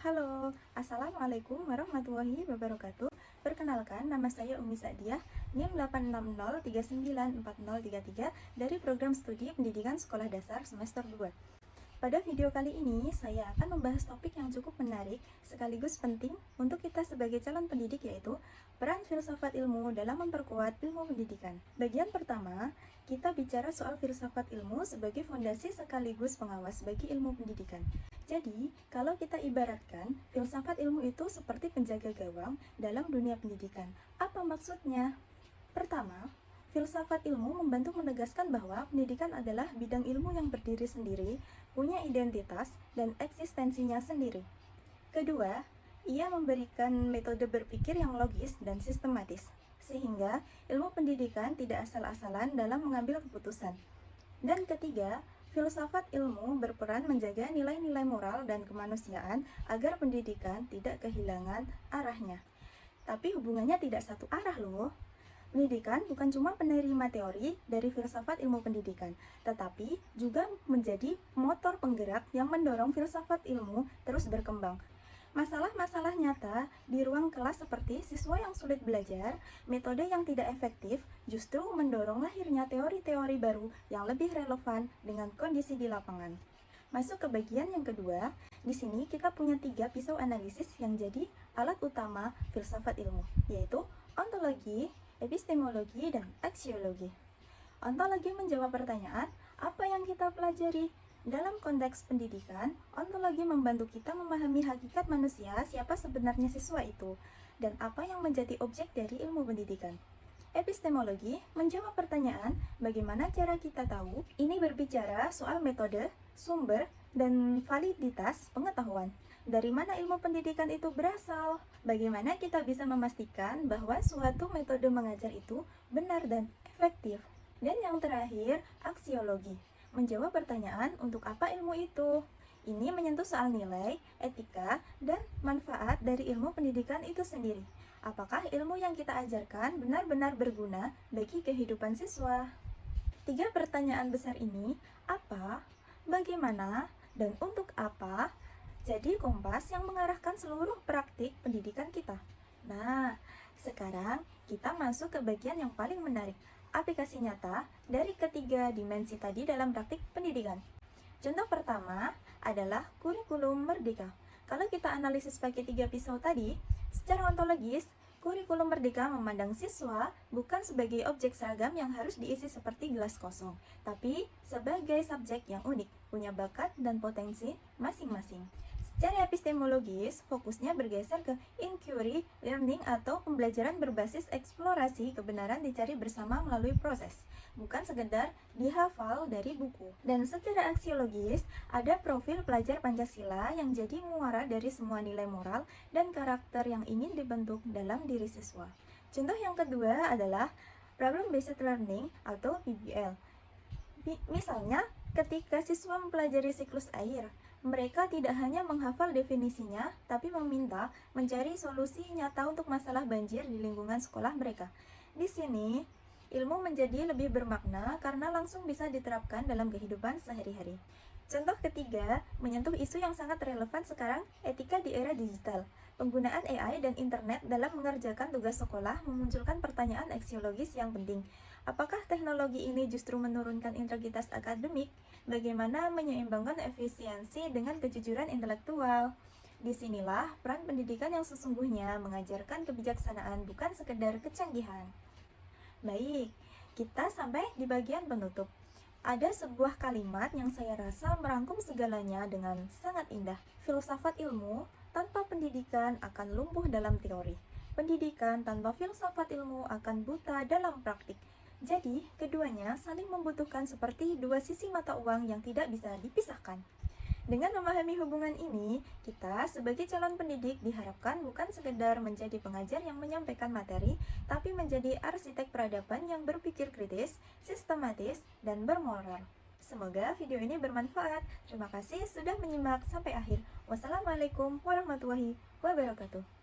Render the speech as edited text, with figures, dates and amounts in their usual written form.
Halo, Assalamualaikum warahmatullahi wabarakatuh. Perkenalkan, nama saya Umi Sa'diah, NIM 860394033 dari Program Studi Pendidikan Sekolah Dasar Semester 2. Pada video kali ini, saya akan membahas topik yang cukup menarik sekaligus penting untuk kita sebagai calon pendidik, yaitu peran filsafat ilmu dalam memperkuat ilmu pendidikan. Bagian pertama, kita bicara soal filsafat ilmu sebagai fondasi sekaligus pengawas bagi ilmu pendidikan. Jadi, kalau kita ibaratkan, filsafat ilmu itu seperti penjaga gawang dalam dunia pendidikan. Apa maksudnya? Pertama, filsafat ilmu membantu menegaskan bahwa pendidikan adalah bidang ilmu yang berdiri sendiri, punya identitas, dan eksistensinya sendiri. Kedua, ia memberikan metode berpikir yang logis dan sistematis, sehingga ilmu pendidikan tidak asal-asalan dalam mengambil keputusan. Dan ketiga, filsafat ilmu berperan menjaga nilai-nilai moral dan kemanusiaan agar pendidikan tidak kehilangan arahnya. Tapi hubungannya tidak satu arah loh. Pendidikan bukan cuma penerima teori dari filsafat ilmu pendidikan, tetapi juga menjadi motor penggerak yang mendorong filsafat ilmu terus berkembang. Masalah-masalah nyata di ruang kelas seperti siswa yang sulit belajar, metode yang tidak efektif, justru mendorong lahirnya teori-teori baru yang lebih relevan dengan kondisi di lapangan. Masuk ke bagian yang kedua, di sini kita punya 3 pisau analisis yang jadi alat utama filsafat ilmu, yaitu ontologi, epistemologi, dan aksiologi. Ontologi menjawab pertanyaan, apa yang kita pelajari? Dalam konteks pendidikan, ontologi membantu kita memahami hakikat manusia, siapa sebenarnya siswa itu, dan apa yang menjadi objek dari ilmu pendidikan. Epistemologi menjawab pertanyaan, bagaimana cara kita tahu? Ini berbicara soal metode, sumber, dan validitas pengetahuan. Dari mana ilmu pendidikan itu berasal? Bagaimana kita bisa memastikan bahwa suatu metode mengajar itu benar dan efektif? Dan yang terakhir, aksiologi menjawab pertanyaan, untuk apa ilmu itu? Ini menyentuh soal nilai, etika, dan manfaat dari ilmu pendidikan itu sendiri. Apakah ilmu yang kita ajarkan benar-benar berguna bagi kehidupan siswa? 3 pertanyaan besar ini, apa, bagaimana, dan untuk apa, jadi kompas yang mengarahkan seluruh praktik pendidikan kita. Nah, sekarang kita masuk ke bagian yang paling menarik, aplikasi nyata dari ketiga dimensi tadi dalam praktik pendidikan. Contoh pertama adalah kurikulum merdeka. Kalau kita analisis pakai 3 pisau tadi, secara ontologis, kurikulum merdeka memandang siswa bukan sebagai objek seragam yang harus diisi seperti gelas kosong, tapi sebagai subjek yang unik, punya bakat dan potensi masing-masing. Secara epistemologis, fokusnya bergeser ke inquiry learning atau pembelajaran berbasis eksplorasi kebenaran dicari bersama melalui proses, bukan sekedar dihafal dari buku. Dan secara aksiologis, ada profil pelajar Pancasila yang jadi muara dari semua nilai moral dan karakter yang ingin dibentuk dalam diri siswa. Contoh yang kedua adalah problem based learning atau PBL. Misalnya, ketika siswa mempelajari siklus air, mereka tidak hanya menghafal definisinya, tapi meminta mencari solusi nyata untuk masalah banjir di lingkungan sekolah mereka. Di sini, ilmu menjadi lebih bermakna karena langsung bisa diterapkan dalam kehidupan sehari-hari. Contoh ketiga, menyentuh isu yang sangat relevan sekarang, etika di era digital. Penggunaan AI dan internet dalam mengerjakan tugas sekolah memunculkan pertanyaan aksiologis yang penting. Apakah teknologi ini justru menurunkan integritas akademik? Bagaimana menyeimbangkan efisiensi dengan kejujuran intelektual? Disinilah peran pendidikan yang sesungguhnya mengajarkan kebijaksanaan, bukan sekedar kecanggihan. Baik, kita sampai di bagian penutup. Ada sebuah kalimat yang saya rasa merangkum segalanya dengan sangat indah. Filsafat ilmu tanpa pendidikan akan lumpuh dalam teori. Pendidikan tanpa filsafat ilmu akan buta dalam praktik. Jadi, keduanya saling membutuhkan seperti 2 sisi mata uang yang tidak bisa dipisahkan. Dengan memahami hubungan ini, kita sebagai calon pendidik diharapkan bukan sekedar menjadi pengajar yang menyampaikan materi, tapi menjadi arsitek peradaban yang berpikir kritis, sistematis, dan bermoral. Semoga video ini bermanfaat. Terima kasih sudah menyimak sampai akhir. Wassalamualaikum warahmatullahi wabarakatuh.